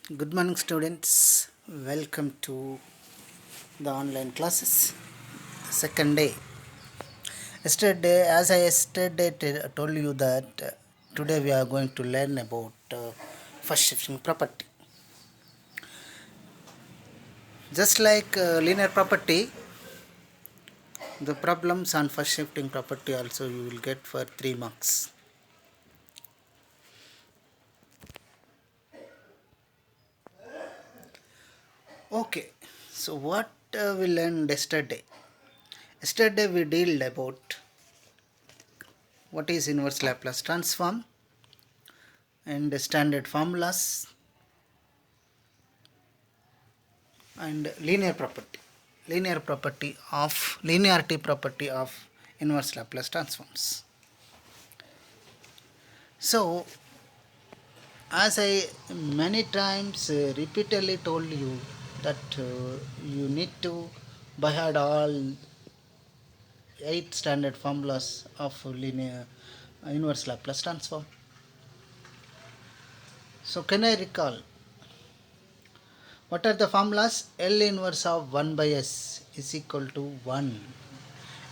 Good morning, students. Welcome to the online classes. Second day. Yesterday, as I yesterday told you that today we are going to learn about first shifting property. Just like linear property, the problems on first shifting property also you will get for 3 marks. Okay, so what we learned yesterday? Yesterday we dealt about what is inverse Laplace transform and standard formulas and linearity property of inverse Laplace transforms. So as I many times repeatedly told you that you need to by heart all 8 standard formulas of linear inverse Laplace transform. So can I recall what are the formulas? L inverse of 1 by s is equal to 1.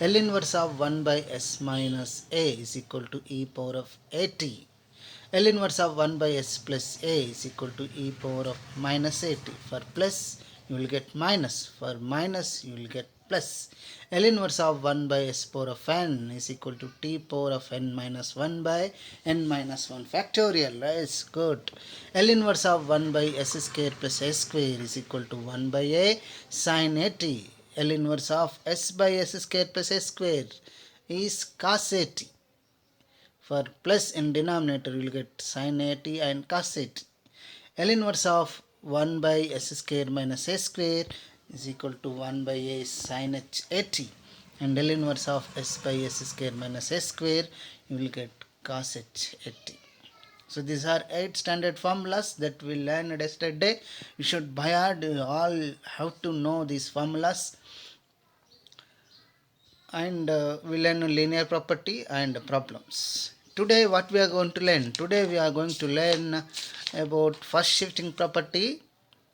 L inverse of 1 by s minus a is equal to e power of at. L inverse of 1 by s plus a is equal to e power of minus at. For plus you will get minus, for minus you will get plus. L inverse of 1 by s power of n is equal to t power of n minus 1 by n minus 1 factorial. That's good. L inverse of 1 by s square plus s square is equal to 1 by a sin at. L inverse of s by s square plus s square is cos at. For plus in denominator you will get sin at and cos at. L inverse of 1 by s square minus a square is equal to 1 by a sin h at. And L inverse of s by s square minus a square you will get cos h at. So these are 8 standard formulas that we learned yesterday. You should by heart all have to know these formulas. And we learn linear property and problems. Today what we are going to learn? Today we are going to learn about first shifting property.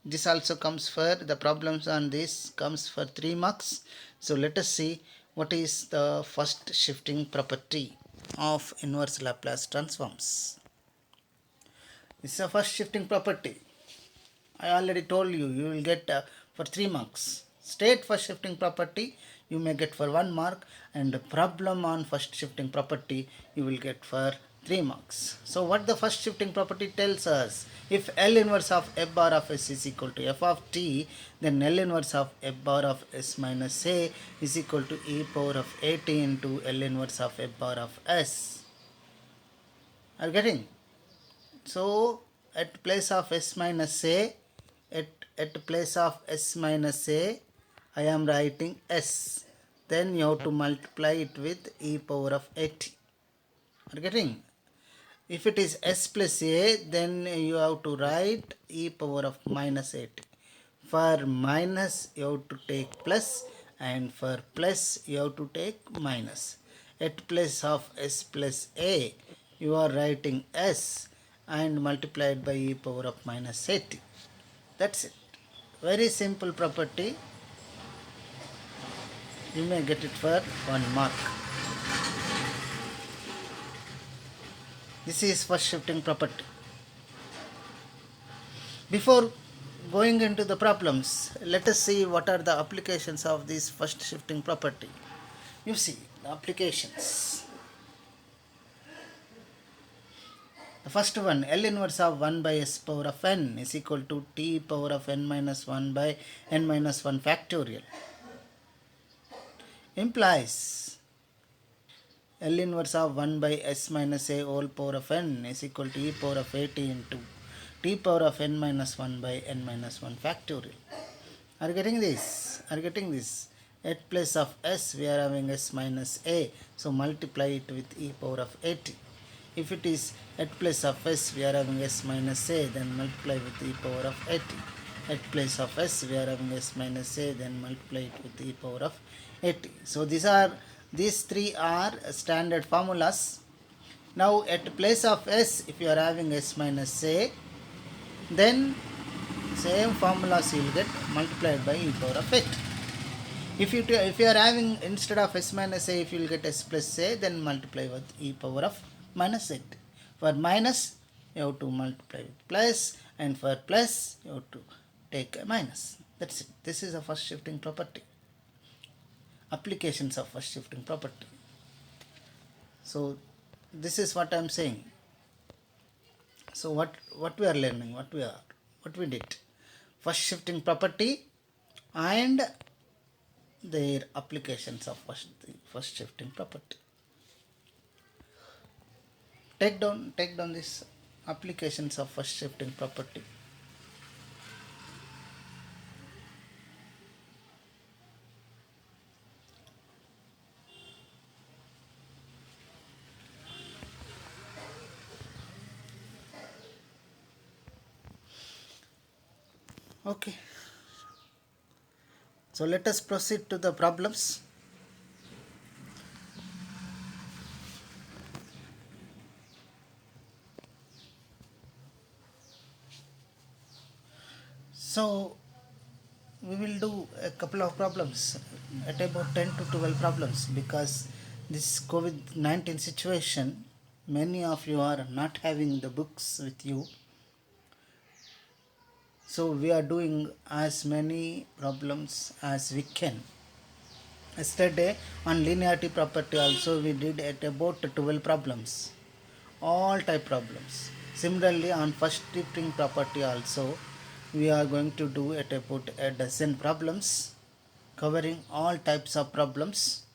This also comes for the problems on this comes for 3 marks. So let us see what is the first shifting property of inverse Laplace transforms. This is a first shifting property. I already told you, you will get for 3 marks. State first shifting property you may get for 1 mark, and the problem on first shifting property you will get for 3 marks. So what the first shifting property tells us? If L inverse of f bar of s is equal to f of t, then L inverse of f bar of s minus a is equal to e power of at into L inverse of f bar of s. Are you getting? So at place of s minus a, at place of s minus a, I am writing s. Then you have to multiply it with e power of at. Are you getting? If it is s plus a, then you have to write e power of minus at. For minus you have to take plus, and for plus you have to take minus. At place of s plus a, you are writing s and multiplied by e power of minus 80. That's it. Very simple property. You may get it for 1 mark. This is first shifting property. Before going into the problems, let us see what are the applications of this first shifting property. You see the applications. The first one, L inverse of 1 by s power of n is equal to t power of n minus 1 by n minus 1 factorial. Implies L inverse of 1 by s minus a whole power of n is equal to e power of at into t power of n minus 1 by n minus 1 factorial. Are you getting this? Are you getting this? At place of s we are having s minus a, so multiply it with e power of at. If it is at place of s we are having s minus a, then multiply with e power of at. At place of s we are having s minus a, then multiply it with e power of at. So these three are standard formulas. Now at place of s, if you are having s minus a, then same formulas you will get multiplied by e power of 8. If you are having instead of s minus a, if you will get s plus a, then multiply with e power of minus 8. For minus, you have to multiply with plus, and for plus, you have to take a minus. That's it. This is a first shifting property. Applications of first shifting property. So this is what I am saying. So what we are learning, what we did, first shifting property and their applications of first shifting property. Take down this applications of first shifting property. Okay, so let us proceed to the problems. So we will do a couple of problems, at about 10 to 12 problems, because this COVID-19 situation, many of you are not having the books with you. So we are doing as many problems as we can. Yesterday on linearity property also we did at about 12 problems, all type problems. Similarly on first shifting property also we are going to do at about a dozen problems, covering all types of problems,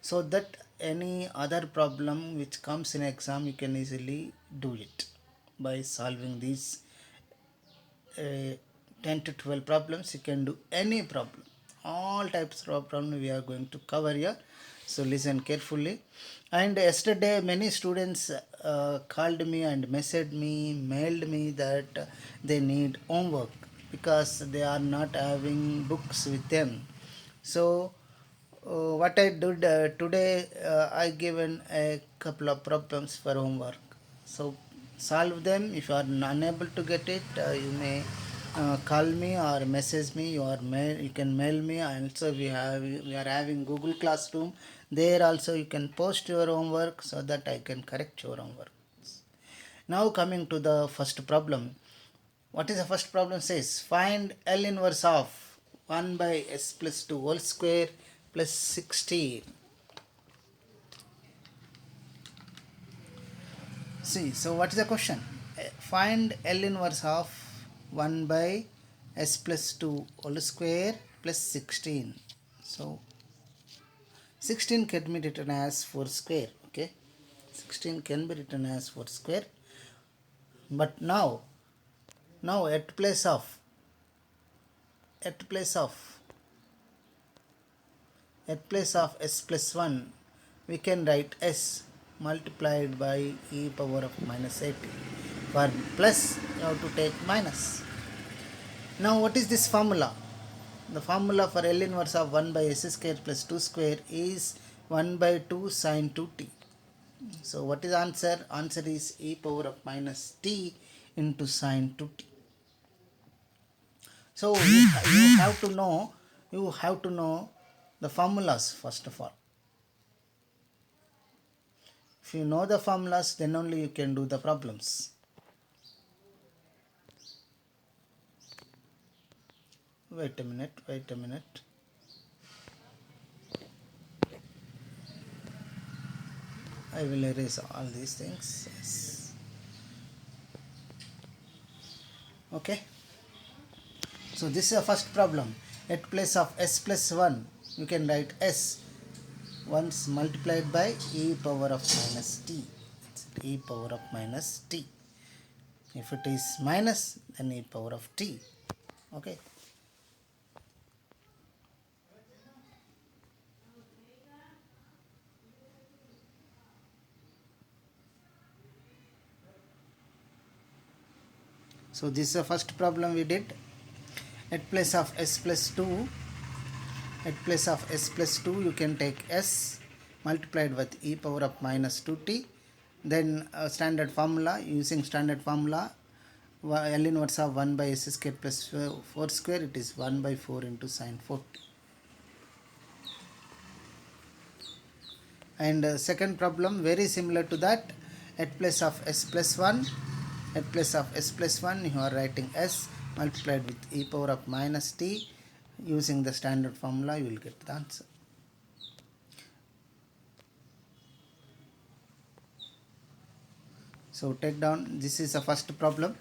so that any other problem which comes in exam you can easily do it by solving these 10 to 12 problems. You can do any problem, all types of problem we are going to cover here, so listen carefully. And yesterday many students called me and messaged me, mailed me that they need homework because they are not having books with them. So what I did today, I given a couple of problems for homework. So solve them. If you are unable to get it, you may call me or message me. You can mail me. Also we are having Google Classroom. There also you can post your homework so that I can correct your homework. Now coming to the first problem. What is the first problem says? Find L inverse of 1 by s plus 2 whole square plus 16. See, so what is the question? Find L inverse of 1 by s plus 2 whole square plus 16. So 16 can be written as 4 square. Okay, 16 can be written as 4 square. But now at place of s plus 1, we can write s multiplied by e power of minus 80. For plus, you have to take minus. Now what is this formula? The formula for L inverse of 1 by s square plus 2 square is 1 by 2 sine 2t. So what is answer? Answer is e power of minus t into sine 2t. So you have to know the formulas first of all. If you know the formulas, then only you can do the problems. Wait a minute. I will erase all these things. Yes. Okay. So this is the first problem. At place of s plus 1, you can write s once multiplied by e power of minus t. It's e power of minus t. If it is minus, then e power of t. Okay. So this is the first problem we did. At place of s plus 2, you can take s multiplied with e power of minus 2t. Then standard formula, using standard formula, L inverse of 1 by s square plus 4 square, it is 1 by 4 into sine 40. And second problem very similar to that. At place of s plus 1, at place of s plus 1 you are writing s multiplied with e power of minus t. Using the standard formula you will get the answer. So take down, this is the first problem.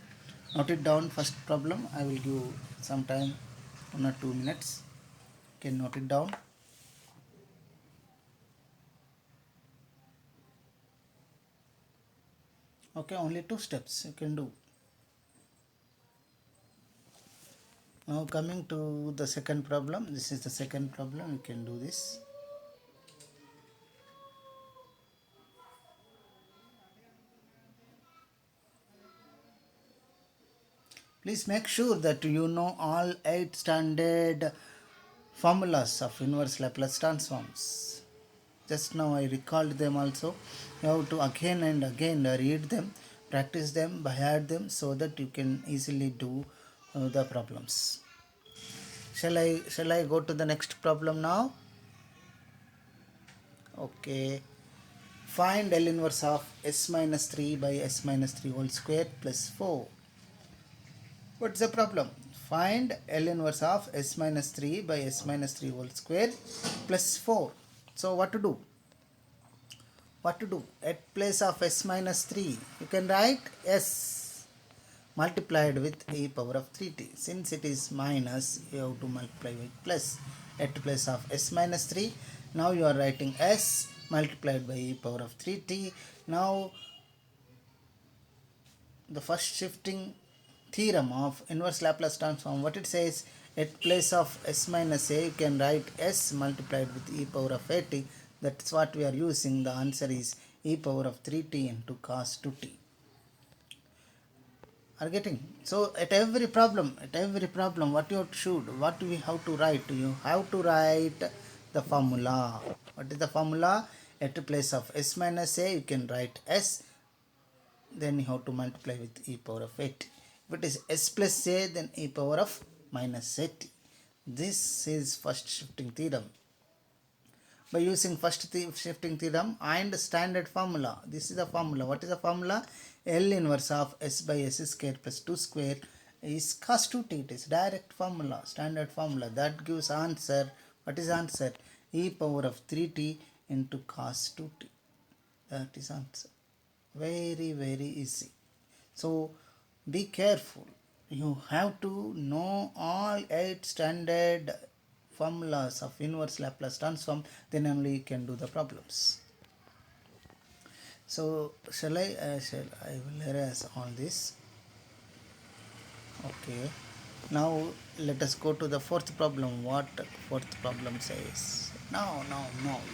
Note it down, first problem. I will give some time, 1 or 2 minutes. You can note it down. Okay, only 2 steps you can do. Now coming to the second problem. This is the second problem. You can do this. Please make sure that you know all 8 standard formulas of inverse Laplace transforms. Just now I recalled them also. You have to again and again read them, practice them, by heart them, so that you can easily do the problems. Shall I go to the next problem now? Okay. Find L inverse of s minus 3 by s minus 3 whole square plus 4. What's the problem? Find L inverse of s minus 3 by s minus 3 whole square plus 4. So what to do? What to do? At place of s minus 3, you can write s multiplied with e power of 3t. Since it is minus, you have to multiply with plus. At place of s minus 3, now you are writing s multiplied by e power of 3t. Now the first shifting theorem of inverse Laplace transform, what it says, at place of s minus a you can write s multiplied with e power of 80. That's what we are using. The answer is e power of 3t into cos 2t. Are getting? So at every problem what you should, what we have to write, you have to write the formula. What is the formula? At the place of s minus a you can write s, then you have to multiply with e power of 80. If it is s plus a, then e power of minus 80. This is first shifting theorem. By using first shifting theorem and standard formula, this is the formula. What is the formula? L inverse of s by s square plus 2 square is cos 2t. It is direct formula, standard formula. That gives answer. What is answer? E power of 3t into cos 2t. That is answer. Very, very easy. So be careful. You have to know all 8 standard formulas of inverse Laplace transform, then only you can do the problems. So I will erase all this. Okay. Now let us go to the fourth problem. What fourth problem says? No.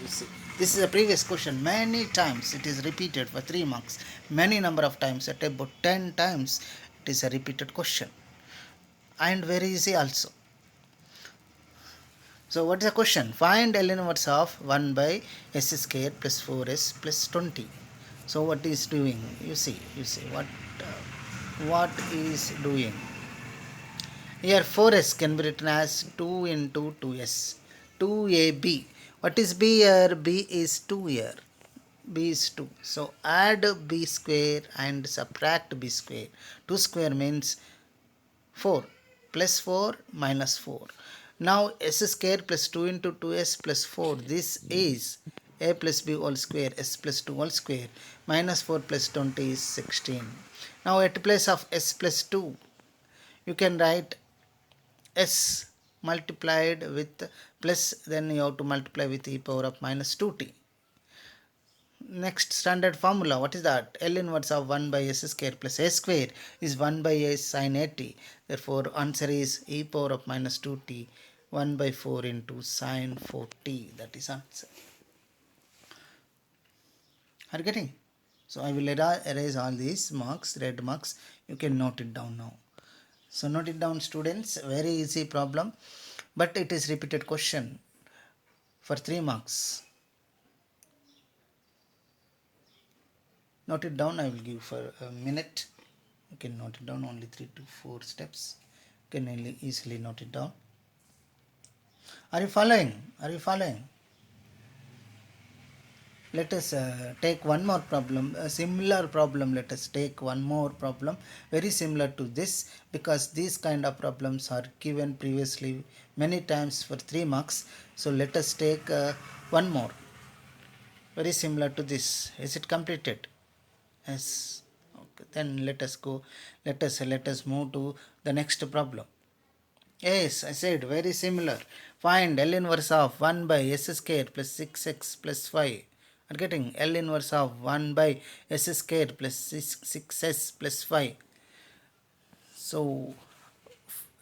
You see, this is a previous question. Many times it is repeated for 3 marks. Many number of times, at about 10 times, it is a repeated question. And very easy also. So what is the question? Find L inverse of 1 by s square plus 4s plus 20. So what is doing? You see what is doing? Here 4s can be written as 2 into 2s. 2ab. What is b here? b is 2 here. B is 2. So add b square and subtract b square. 2 square means 4 plus 4 minus 4. Now s square plus 2 into 2s plus 4. This is a plus b whole square, s plus 2 whole square, minus 4 plus 20 is 16. Now at place of s plus 2, you can write s multiplied with plus, then you have to multiply with e power of minus 2t. Next standard formula, what is that? L inverse of 1 by s square plus a square is 1 by a sin 80. Therefore answer is e power of minus 2t, 1 by 4 into sin 4t. That is answer. Are you getting? So I will erase all these marks, red marks. You can note it down now. So note it down, students. Very easy problem, but it is repeated question for 3 marks. Note it down. I will give for a minute. You can note it down, only 3 to 4 steps. You can easily note it down. Are you following? Are you following? Let us take one more problem, a similar problem. Let us take one more problem very similar to this, because these kind of problems are given previously many times for 3 marks. So let us take one more very similar to this. Is it completed? Yes. Okay. Then let us go. Let us move to the next problem. Yes, I said very similar. Find L inverse of 1 by s square plus 6x plus 5. Are getting L inverse of 1 by s square plus 6s plus 5. So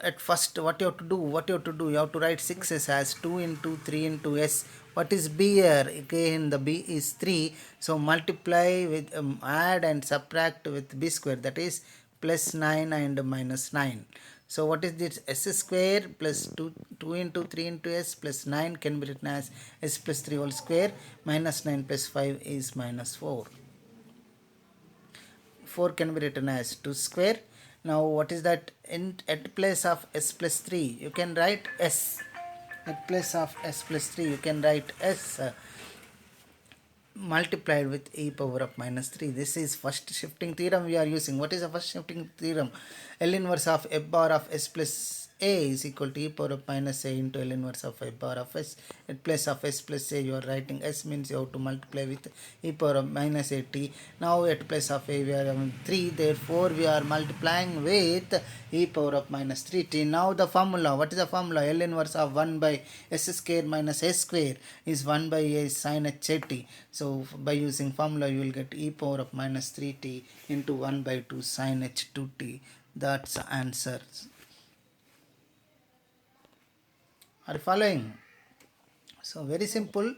at first what you have to do? You have to write 6s as 2 into 3 into s. What is b here? Again the b is 3. So multiply with add and subtract with b square, that is plus 9 and minus 9. So what is this? S square plus 2 into 3 into s plus 9 can be written as s plus 3 whole square, minus 9 plus 5 is minus 4. 4 can be written as 2 square. Now what is that? At place of s plus 3 you can write s. At place of s plus 3 you can write s multiplied with e power of minus 3. This is first shifting theorem we are using. What is the first shifting theorem? L inverse of f bar of s plus a is equal to e power of minus a into L inverse of f bar of s. At place of s plus a you are writing s, means you have to multiply with e power of minus a t. Now at place of a we are having 3, therefore we are multiplying with e power of minus 3t. Now the formula, what is the formula? L inverse of 1 by s square minus a square is 1 by a sin h a t. So by using formula you will get e power of minus 3t into 1 by 2 sin h 2t. That's the answer. Are you following? So very simple,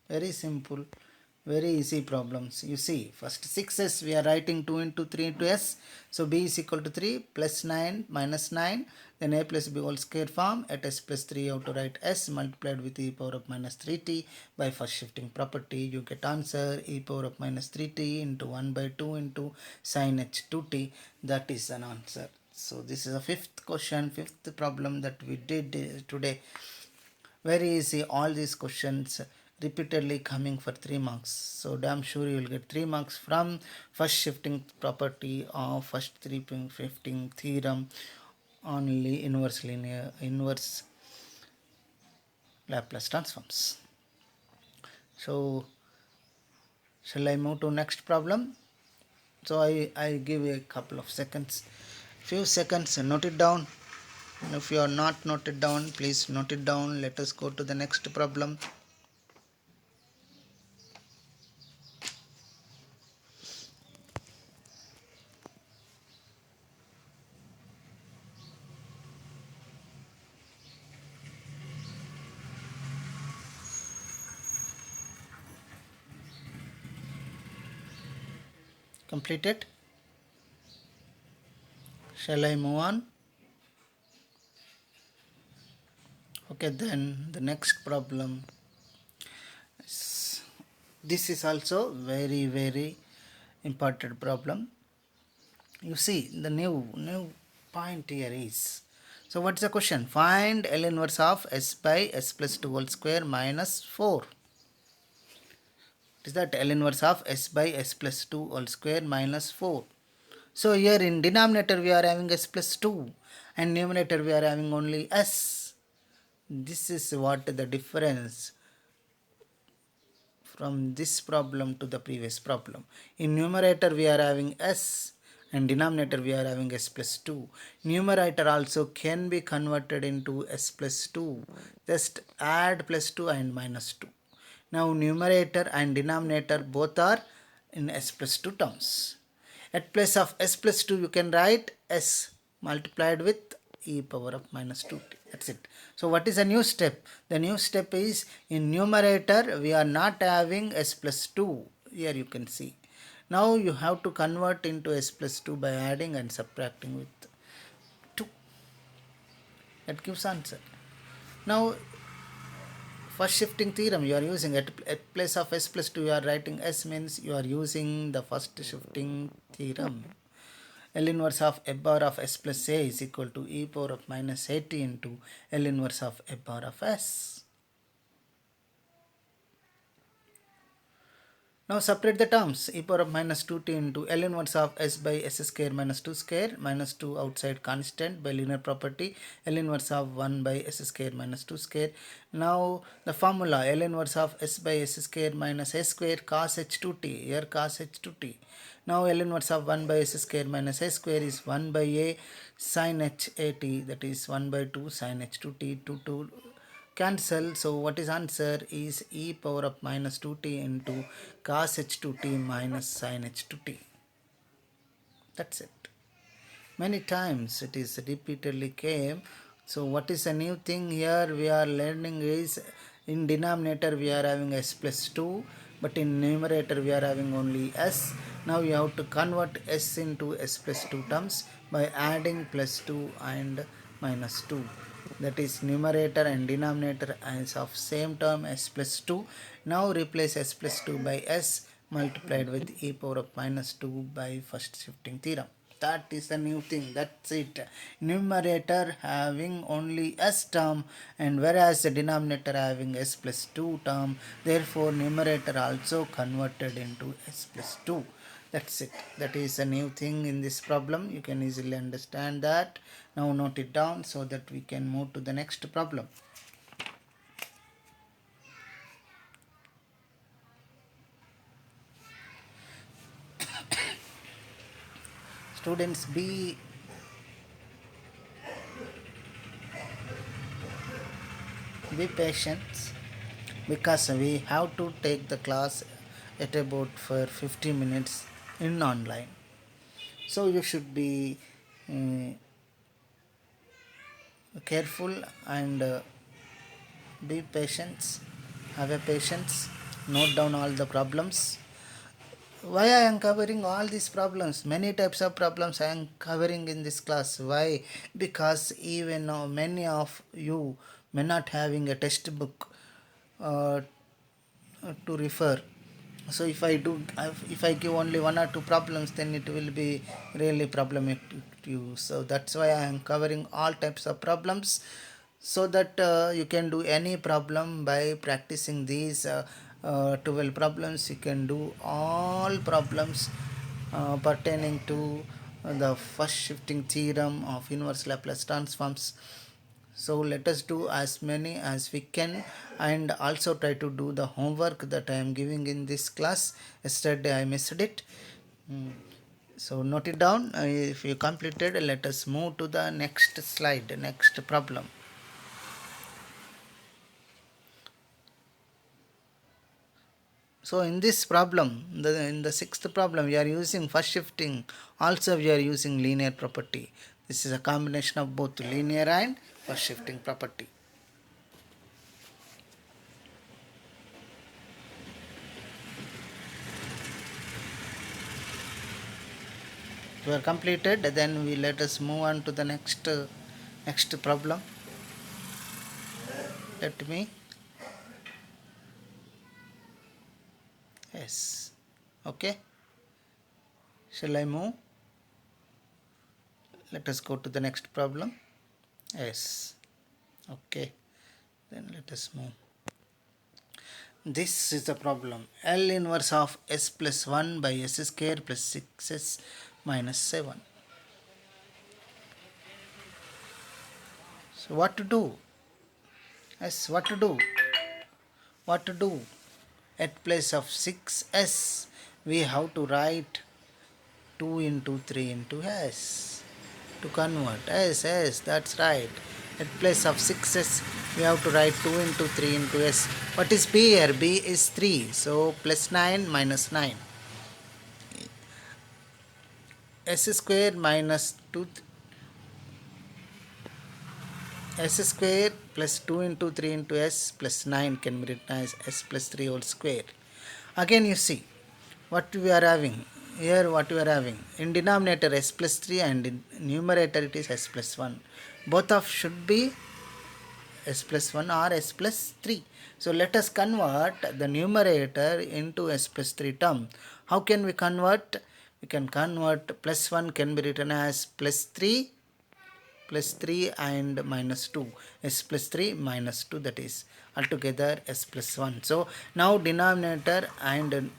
very easy problems. You see, first 6s we are writing 2 into 3 into s. So b is equal to 3 plus 9 minus 9, then a plus b whole square form. At s plus 3 you have to write s multiplied with e power of minus 3t. By first shifting property you get answer e power of minus 3t into 1 by 2 into sin h 2t. That is an answer. So this is a fifth question, fifth problem that we did today. Very easy. All these questions repeatedly coming for 3 marks. So damn sure you will get 3 marks from first shifting property of first shifting theorem on inverse Laplace transforms. So shall I move to next problem? So I give a couple of seconds, few seconds, note it down. If you are not noted down, please note it down. Let us go to the next problem. Completed. Shall I move on? Okay, then the next problem is, this is also very important problem. You see the new point here is, so what's the question? Find L inverse of s by s plus 2 whole square minus 4. Is that L inverse of s by s plus 2 whole square minus 4. So here in denominator we are having s plus 2 and numerator we are having only s. This is what the difference from this problem to the previous problem. In numerator we are having s and denominator we are having s plus 2. Numerator also can be converted into s plus 2. Just add plus 2 and minus 2. Now numerator and denominator both are in s plus 2 terms. At place of s plus 2 you can write s multiplied with e power of minus 2t. That's it. So what is a new step? The new step is, in numerator we are not having s plus 2. Here you can see. Now you have to convert into s plus 2 by adding and subtracting with 2. That gives answer. Now first shifting theorem you are using, at place of s plus 2 you are writing s, means you are using the first shifting theorem. L inverse of f bar of s plus a is equal to e power of minus at into L inverse of f bar of s. Now separate the terms. E power of minus 2t into L inverse of s by s square minus 2 square minus 2 outside constant by linear property L inverse of 1 by s square minus 2 square. Now the formula L inverse of s by s square minus a square cos h2t. Here cos h2t. Now L inverse of 1 by s square minus a square is 1 by a sin h a t, that is 1 by 2 sin h2t. 2 cancel. So what is answer is e power of minus 2t into cos h2t minus sin h2t. That's it. Many times it is repeatedly came. So what is a new thing here we are learning is in denominator we are having s plus 2, but in numerator we are having only s. Now we have to convert s into s plus 2 terms by adding plus 2 and minus 2. That is numerator and denominator as of same term s plus 2. Now replace s plus 2 by s multiplied with e power of minus 2 by first shifting theorem. That is the new thing. That's it. Numerator having only s term, and whereas the denominator having s plus 2 term, therefore numerator also converted into s plus 2. That's it. That is a new thing in this problem. You can easily understand that. Now note it down so that we can move to the next problem. Students, be patient, because we have to take the class at about for 50 minutes in online. So you should be careful and be patient. Have a patience. Note down all the problems. Why I am covering all these problems? Many types of problems I am covering in this class. Why? Because even now many of you may not having a textbook to refer. So if I give only one or two problems, then it will be really problematic to you. So that's why I am covering all types of problems, so that you can do any problem by practicing these 12 problems. You can do all problems pertaining to the first shifting theorem of inverse Laplace transforms. So let us do as many as we can, and also try to do the homework that I am giving in this class. Yesterday I missed it. So note it down. If you completed, let us move to the next slide, next problem. So in this problem, in the sixth problem, we are using first shifting. Also we are using linear property. This is a combination of both linear and first shifting property. We are completed, then we let us move on to the next problem. Let me, yes, okay, shall I move? Let us go to the next problem. Yes, okay, then let us move. This is the problem. L inverse of s plus 1 by s square plus 6s minus 7. So what to do? Yes, what to do? What to do? At place of 6s, we have to write 2 into 3 into s to convert. Yes, that's right. At place of 6s, we have to write 2 into 3 into s. What is b here? B is 3. So plus 9 minus 9. S square minus 2 s square plus 2 into 3 into s plus 9 can be written as s plus 3 whole square. Again you see what we are having. Here what we are having. In denominator s plus 3 and in numerator it is s plus 1. Both of should be s plus 1 or s plus 3. So let us convert the numerator into s plus 3 term. How can we convert? we can convert plus 1 can be written as plus 3 and minus 2, s plus 3 minus 2, that is altogether s plus 1. So now denominator and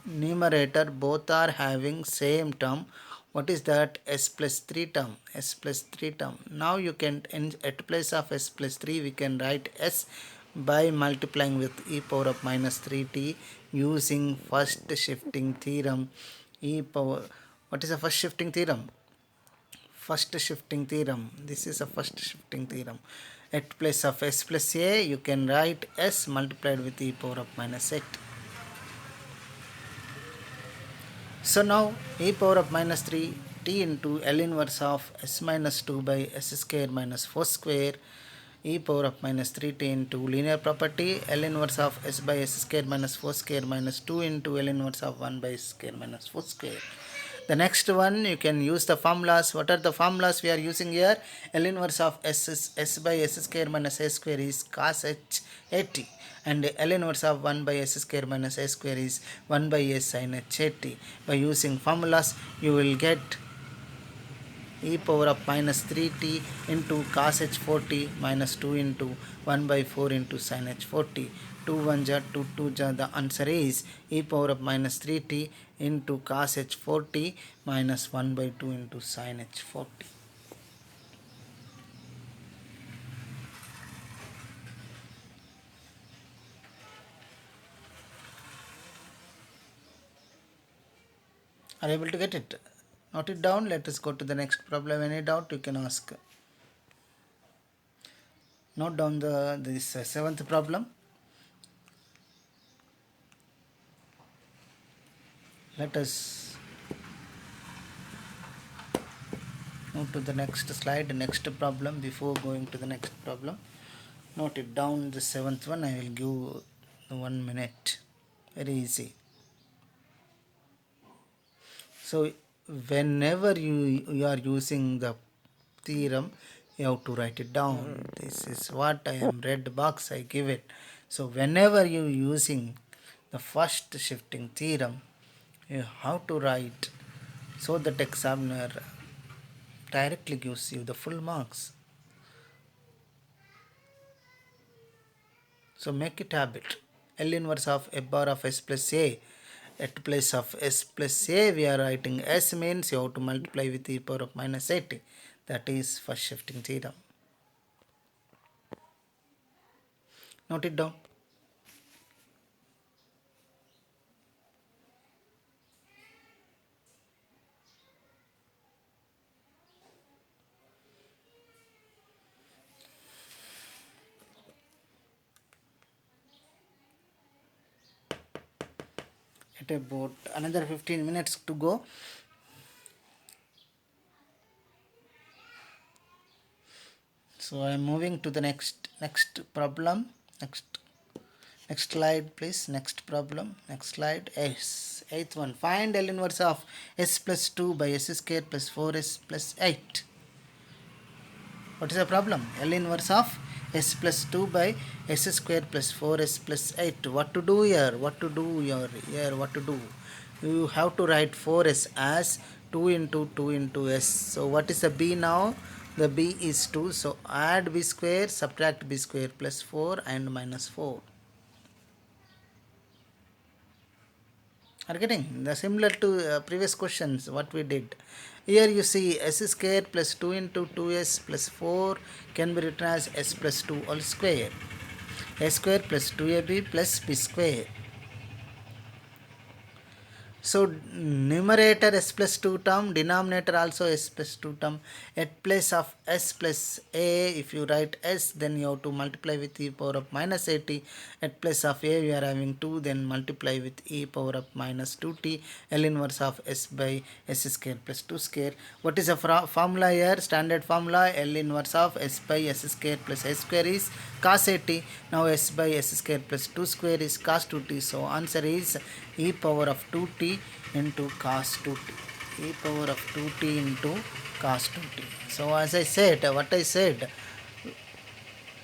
numerator both are having same term. What is that? S plus 3 term, s plus 3 term. Now you can, at place of s plus 3 we can write s by multiplying with e power of minus 3t using first shifting theorem. E power, what is the first shifting theorem? First shifting theorem. This is a first shifting theorem. At place of s plus a you can write s multiplied with e power of minus 8. So now e power of minus 3 t into L inverse of s minus 2 by s square minus 4 square e power of minus 3t into linear property L inverse of s by s square minus 4 square minus 2 into L inverse of 1 by s square minus 4 square. The next one you can use the formulas. What are the formulas we are using here? L inverse of s is s by s square minus a square is cos h at, and L inverse of 1 by s square minus a square is 1 by s sin h at. By using formulas you will get e power of minus 3t into cos h 4t minus 2 into 1 by 4 into sin h 4t. 2 1 ja 2 2 ja, the answer is e power of minus 3t into cos h 4t minus 1 by 2 into sin h 4t. Are you able to get it? Note it down. Let us go to the next problem. Any doubt you can ask. Note down this seventh problem. Let us move to the next slide, next problem. Before going to the next problem, note it down, the seventh one. I will give 1 minute. Very easy. So whenever you are using the theorem, you have to write it down. This is what I am red box I give it. So whenever you using the first shifting theorem, you have to write, so that examiner directly gives you the full marks. So make it habit. L inverse of a bar of s plus a. At place of s plus a we are writing s means you have to multiply with e power of minus 80. That is first shifting theorem. Note it down. At about another 15 minutes to go. So I am moving to the next problem. Next slide please. Next problem. Next slide. Yes. Eighth one. Find L inverse of s plus 2 by s square plus 4s plus 8. What is the problem? L inverse of s plus 2 by s square plus 4s plus 8. What to do here? What to do here? What to do? You have to write 4s as 2 into 2 into s. So what is the b now? The b is 2. So add b square, subtract b square plus 4 and minus 4. Are getting the similar to previous questions what we did. Here you see s square plus 2 into 2s plus 4 can be written as s plus 2 all square. A square plus 2ab plus b square. So numerator s plus 2 term, denominator also s plus 2 term. At place of s plus a, if you write s, then you have to multiply with e power of minus 80. At place of a we are having 2, then multiply with e power of minus 2t. L inverse of s by s square plus 2 square. What is the formula here? Standard formula. L inverse of s by s square plus a square is cos 80. Now s by s square plus 2 square is cos 2t. So answer is e power of 2t into cos 2t. E power of 2t into cos 2t. So as I said, what I said,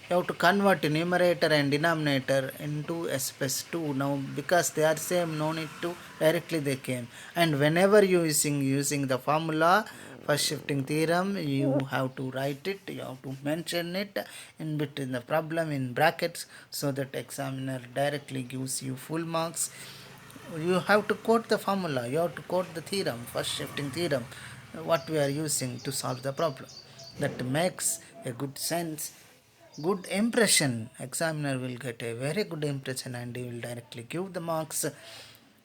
you have to convert numerator and denominator into s plus 2. Now because they are same, no need to directly they came. And whenever you using the formula first shifting theorem, you have to write it, you have to mention it in between the problem in brackets, so that examiner directly gives you full marks. You have to quote the formula, you have to quote the theorem, first shifting theorem, what we are using to solve the problem. That makes a good sense, good impression. Examiner will get a very good impression and he will directly give the marks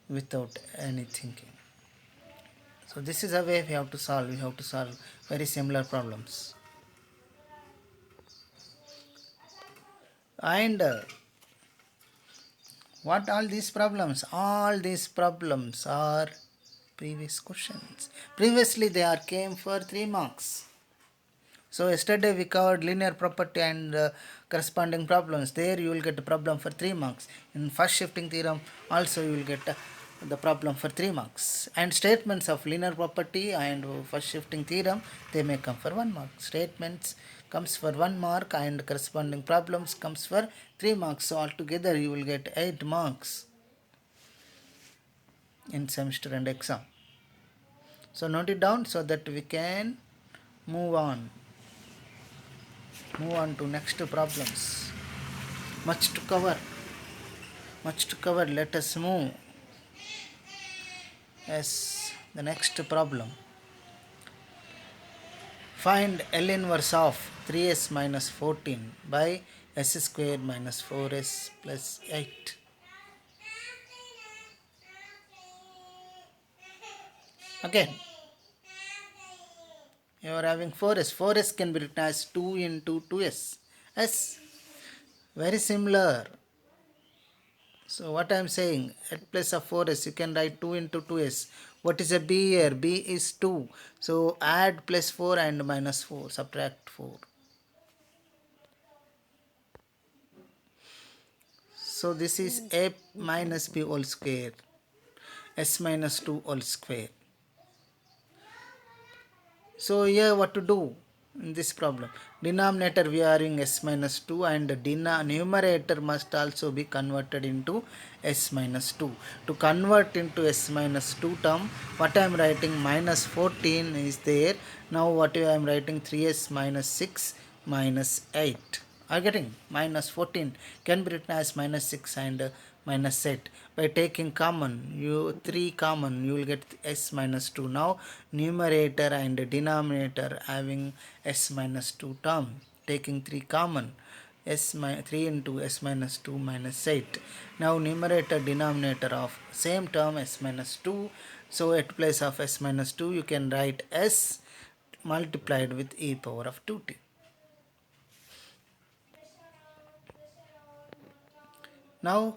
without any thinking. So this is a way we have to solve. We have to solve very similar problems. And what all these problems? All these problems are previous questions. Previously they are came for 3 marks. So yesterday we covered linear property and corresponding problems. There you will get a problem for 3 marks. In first shifting theorem also you will get the problem for 3 marks. And statements of linear property and first shifting theorem, they may come for 1 mark. Statements comes for 1 mark and corresponding problems comes for 3 marks. So altogether you will get 8 marks in semester and exam. So note it down so that we can move on to next problems. Much to cover, let us move. Yes, the next problem. Find L inverse of 3s minus 14 by s square minus 4s plus 8. Again, you are having 4s. 4s can be written as 2 into 2s. Yes, very similar. So what I am saying, at place of 4s, you can write 2 into 2s. What is a b here? b is 2. So add plus 4 and minus 4, subtract 4. So this is a minus b whole square, s minus 2 whole square. So here what to do in this problem? Denominator we are in s minus 2 and numerator must also be converted into s minus 2. To convert into s minus 2 term, what I am writing minus 14 is there. Now what I am writing 3s minus 6 minus 8. Are you getting? Minus 14 can be written as minus 6 and minus 8. By taking common, 3 common, you will get s minus 2. Now numerator and denominator having s minus 2 term. Taking 3 common, 3 into s minus 2 minus 8. Now numerator denominator of same term s minus 2. So at place of s minus 2 you can write s multiplied with e power of 2t. Now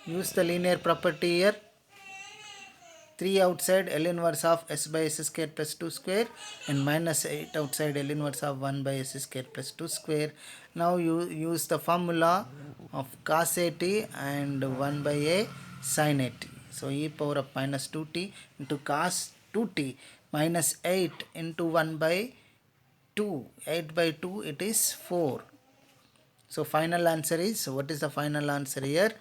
use the linear property here. 3 outside, L inverse of s by s square plus 2 square, and minus 8 outside, L inverse of 1 by s square plus 2 square. Now you use the formula of cos a t and 1 by a sin a t. So e power of minus 2t into cos 2t minus 8 into 1 by 2. 8 by 2 it is 4. So final answer is, what is the final answer here?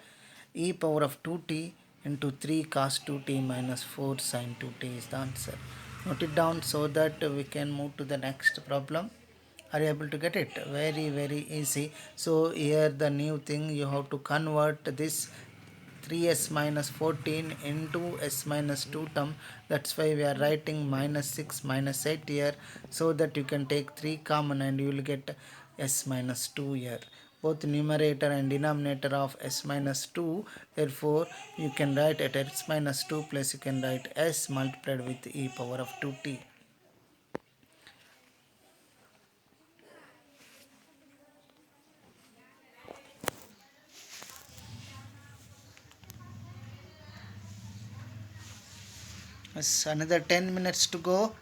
E power of 2t into 3 cos 2t minus 4 sin 2t is the answer. Note it down so that we can move to the next problem. Are you able to get it? Very easy. So here the new thing, you have to convert this 3s minus 14 into s minus 2 term. That's why we are writing minus 6 minus 8 here, so that you can take 3 common and you will get s minus 2 here. Both numerator and denominator of s minus 2, therefore you can write at s minus 2 plus you can write s multiplied with e power of 2t. Yes, another 10 minutes to go.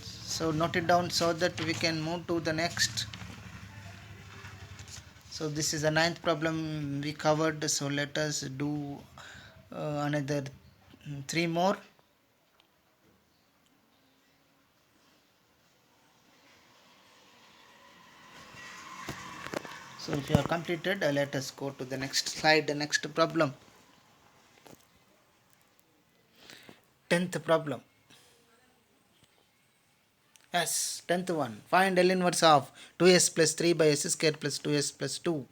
So note it down so that we can move to the next. So this is the 9th problem we covered. So let us do another 3 more. So if you are completed, let us go to the next slide, the next problem. 10th problem. Yes, 10th one. Find L inverse of 2s plus 3 by s square plus 2s plus 2.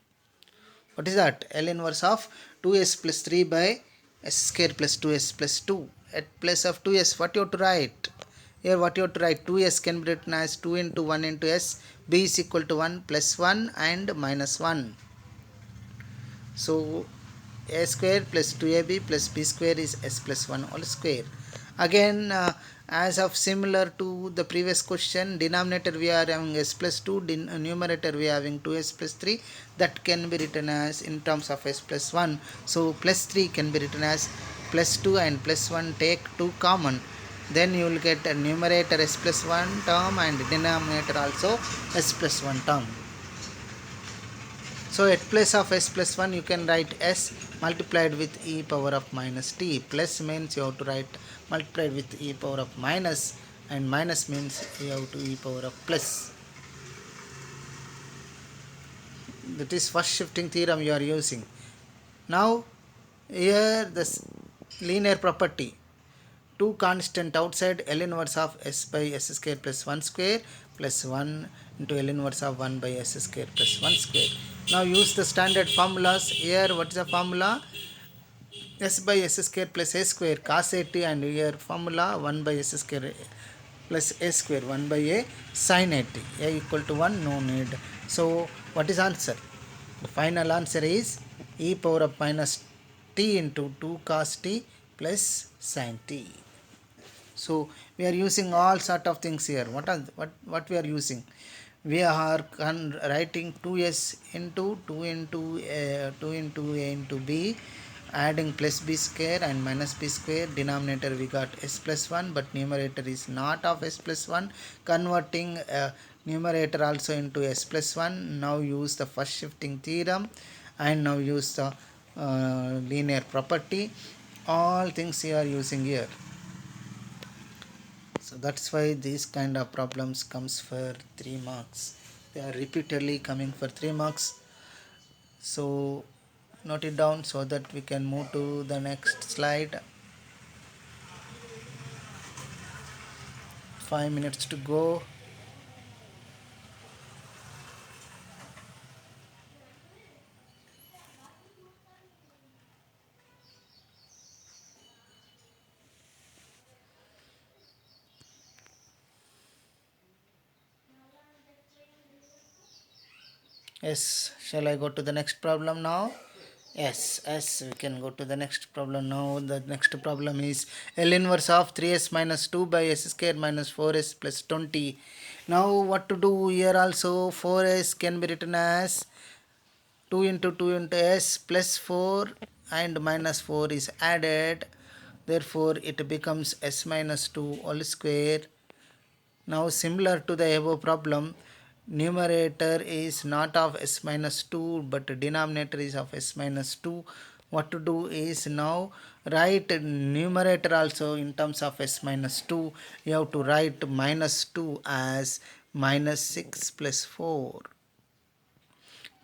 What is that? L inverse of 2s plus 3 by s square plus 2s plus 2. At place of 2s, what you have to write? Here what you have to write? 2s can be written as 2 into 1 into s. B is equal to 1 plus 1 and minus 1. So a square plus 2ab plus b square is s plus 1 whole square. Again, as of similar to the previous question, denominator we are having s plus 2, numerator we are having 2s plus 3. That can be written as in terms of s plus 1. So plus 3 can be written as plus 2 and plus 1, take 2 common. Then you will get a numerator s plus 1 term and denominator also s plus 1 term. So at place of s plus 1 you can write s multiplied with e power of minus t. Plus means you have to write multiplied with e power of minus, and minus means you have to e power of plus. That is first shifting theorem you are using. Now here this linear property. 2 constant outside, L inverse of s by s square plus 1 square plus 1 into L inverse of 1 by s square plus 1 square. Now use the standard formulas. Here what is the formula? S by s square plus a square cos a t, and here formula 1 by s square plus a square 1 by a sin a t. A equal to 1, no need. So what is answer? The final answer is e power of minus t into 2 cos t plus sin t. So we are using all sort of things here. What we are using? We are writing 2s into 2 into a into b, adding plus b square and minus b square. Denominator we got s plus 1, but numerator is not of s plus 1. Converting numerator also into s plus 1. Now use the first shifting theorem, and now use the linear property. All things you are using here. So that's why these kind of problems comes for 3 marks. They are repeatedly coming for 3 marks. So note it down so that we can move to the next slide. 5 minutes to go. Yes, shall I go to the next problem now? Yes, we can go to the next problem now. The next problem is L inverse of 3s minus 2 by s square minus 4s plus 20. Now what to do here also? 4s can be written as 2 into 2 into s plus 4 and minus 4 is added. Therefore, it becomes s minus 2 whole square. Now similar to the above problem, numerator is not of s minus 2 but denominator is of s minus 2. What to do is now write numerator also in terms of s minus 2. You have to write minus 2 as minus 6 plus 4.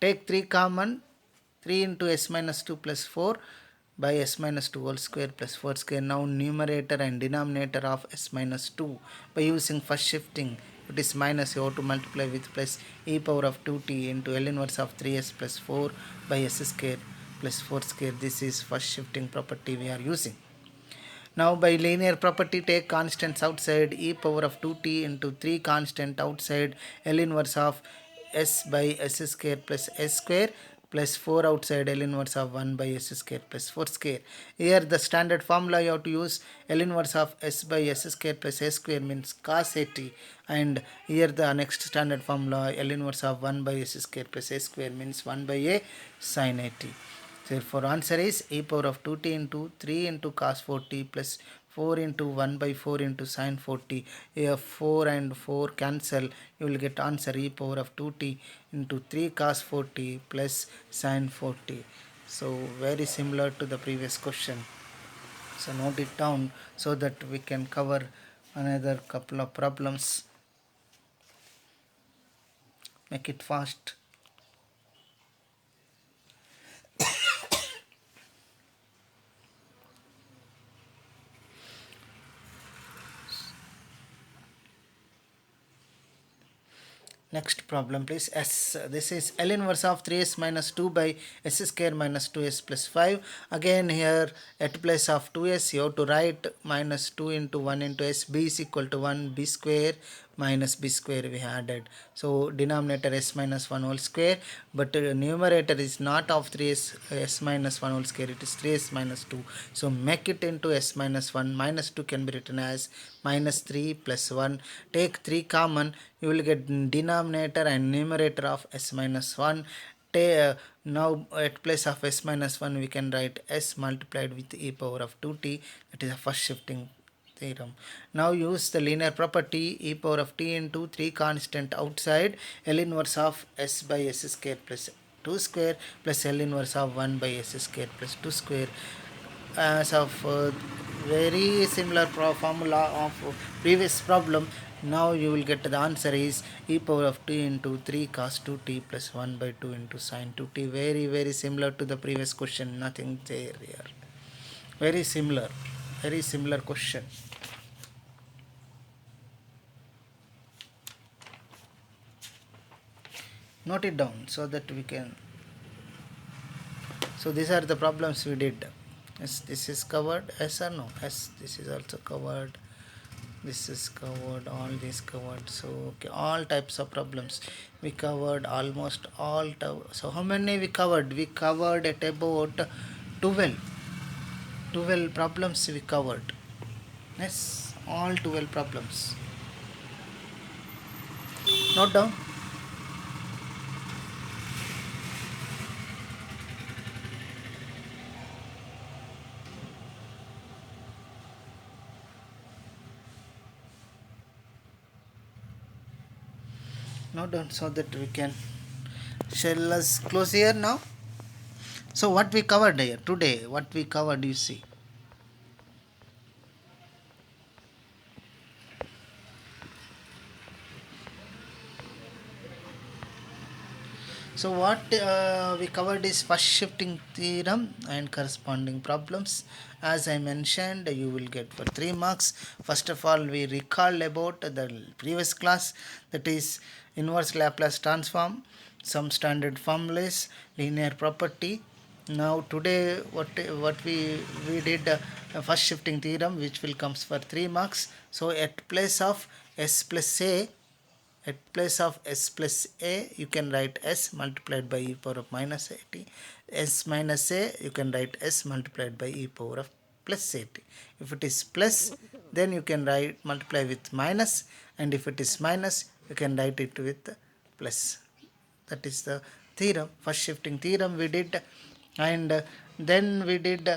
Take 3 common. 3 into s minus 2 plus 4 by s minus 2 whole square plus 4 square. Now numerator and denominator of s minus 2. By using first shifting, it is minus, you have to multiply with plus e power of 2t into L inverse of 3s plus 4 by s square plus 4 square. This is first shifting property we are using. Now by linear property, take constants outside, e power of 2t into 3 constant outside, L inverse of s by s square plus s square plus 4 outside, L inverse of 1 by s square plus 4 square. Here the standard formula you have to use, L inverse of s by s square plus s square means cos at, and here the next standard formula, L inverse of 1 by s square plus s square means 1 by a sin at. Therefore answer is e power of 2t into 3 into cos 4t plus 4 into 1 by 4 into sin 4t. Here 4 and 4 cancel. You will get answer e power of 2t into 3 cos 4t plus sin 4t. So very similar to the previous question. So note it down so that we can cover another couple of problems. Make it fast. Next problem please. S. This is L inverse of 3s minus 2 by s square minus 2s plus 5. Again here at place of 2s you have to write minus 2 into 1 into s. B is equal to 1, b square minus b square we added. So denominator s minus 1 whole square, but numerator is not of 3s s minus 1 whole square, it is 3s minus 2. So make it into s minus 1. Minus 2 can be written as minus 3 plus 1. Take 3 common, you will get denominator and numerator of s minus 1. Now at place of s minus 1 we can write s multiplied with e power of 2t, that is a first shifting theorem. Now use the linear property e power of t into 3 constant outside, L inverse of s by s square plus 2 square plus L inverse of 1 by s square plus 2 square. As of very similar formula of previous problem, now you will get the answer is e power of t into 3 cos 2t plus 1 by 2 into sin 2t. Very similar to the previous question, nothing there here. Very similar question. Note it down so that we can. So these are the problems we did. Yes, this is covered. Yes or no? Yes, this is also covered. This is covered. All these covered. So okay, all types of problems we covered, almost all. So how many we covered? We covered at about 12 problems we covered. Yes, all 12 problems. Note down. Note down so that we can. Shall us close here now? So what we covered here today? What we covered? You see. So what we covered is first shifting theorem and corresponding problems. As I mentioned, you will get for 3 marks. First of all, we recall about the previous class, that is inverse Laplace transform, some standard formulas, linear property. Now today what we did first shifting theorem, which will comes for 3 marks. So at place of s plus a, at place of s plus a you can write s multiplied by e power of minus at. S minus a you can write s multiplied by e power of plus at. If it is plus, then you can write multiply with minus, and if it is minus you can write it with plus. That is the theorem, first shifting theorem we did. And then we did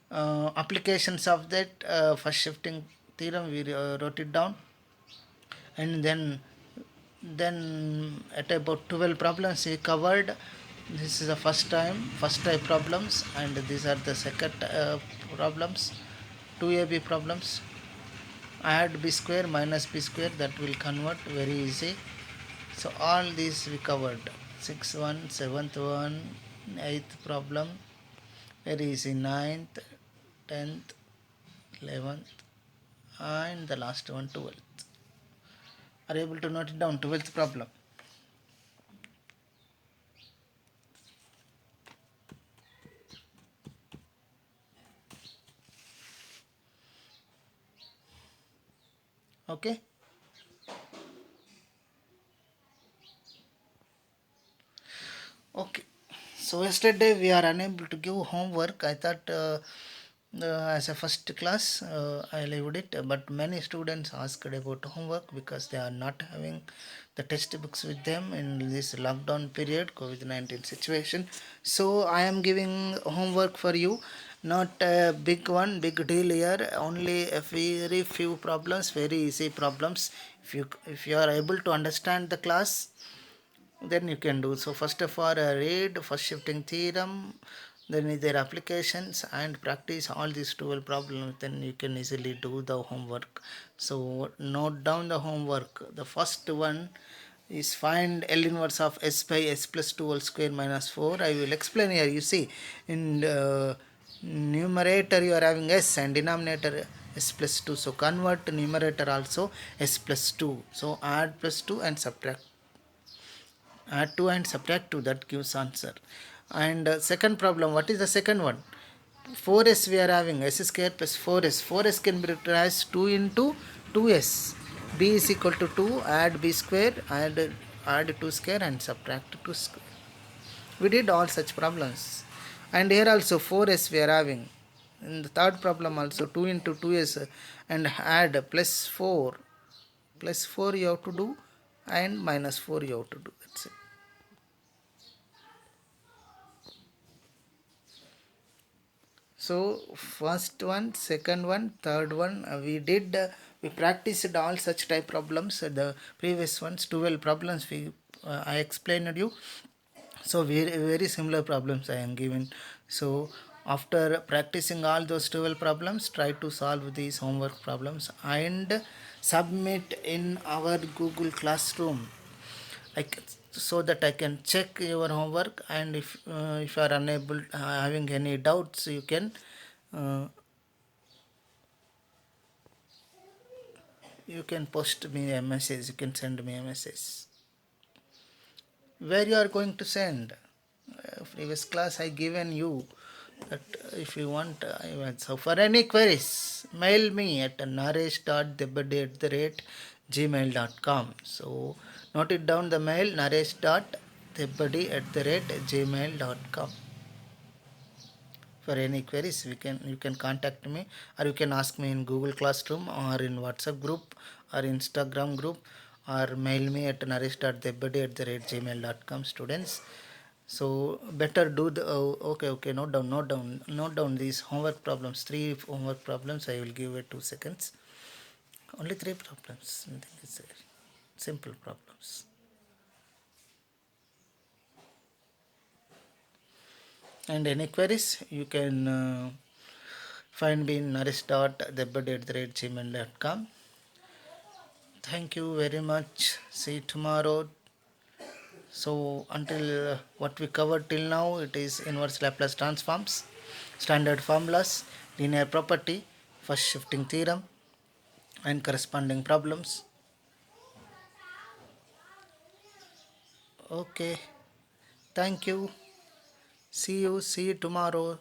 applications of that first shifting theorem, we wrote it down. And then at about 12 problems we covered. This is the first type problems, and these are the second problems, 2ab problems. Add b square minus b square, that will convert very easy. So all these we covered. 6th one, 7th one, 8th problem very easy, 9th, 10th, 11th, and the last one, 12th. Are you able to note it down? 12th problem. Okay. Okay. So yesterday we are unable to give homework. I thought as a first class I leave it, but many students asked about homework because they are not having the textbooks with them in this lockdown period, COVID-19 situation. So I am giving homework for you, not a big one, big deal here. Only a very few problems, very easy problems. If you are able to understand the class, then you can do. So first of all read first shifting theorem, then their applications, and practice all these 12 problems, then you can easily do the homework. So note down the homework. The first one is find L inverse of s by s plus 2 whole square minus 4. I will explain here. You see, in numerator you are having s and denominator s plus 2, so convert numerator also s plus 2, so add plus 2 and subtract Add 2 and subtract 2, that gives answer. And second problem, what is the second one? 4s we are having, s square plus 4s. 4s can be written as 2 into 2s. b is equal to 2, add b square, add 2 square and subtract 2 square. We did all such problems. And here also 4s we are having. In the third problem also 2 into 2s and add plus 4. Plus 4 you have to do and minus 4 you have to do. That's it. So first one, second one, third one, we practiced all such type problems. The previous ones, 12 problems I explained you. So very similar problems I am given. So after practicing all those 12 problems, try to solve these homework problems and submit in our Google Classroom. So that I can check your homework, and if you are unable having any doubts, uh, you can post me a message. You can send me a message. Where you are going to send? Previous class I given you that if you want. So for any queries, mail me at naresh.debadi@gmail.com. So note it down, the mail naresh.debadi@gmail.com. For any queries, you can contact me, or you can ask me in Google Classroom or in WhatsApp group or Instagram group, or mail me at naresh.debadi@gmail.com. Students, so better do the okay, note down these homework problems. 3 homework problems. I will give it 2 seconds. Only 3 problems. I think it's simple problems. And any queries, you can find me in naresh.debadi@gmail.com. Thank you very much. See you tomorrow. So until what we covered till now, it is inverse Laplace transforms, standard formulas, linear property, first shifting theorem and corresponding problems. Okay, thank you. See you tomorrow.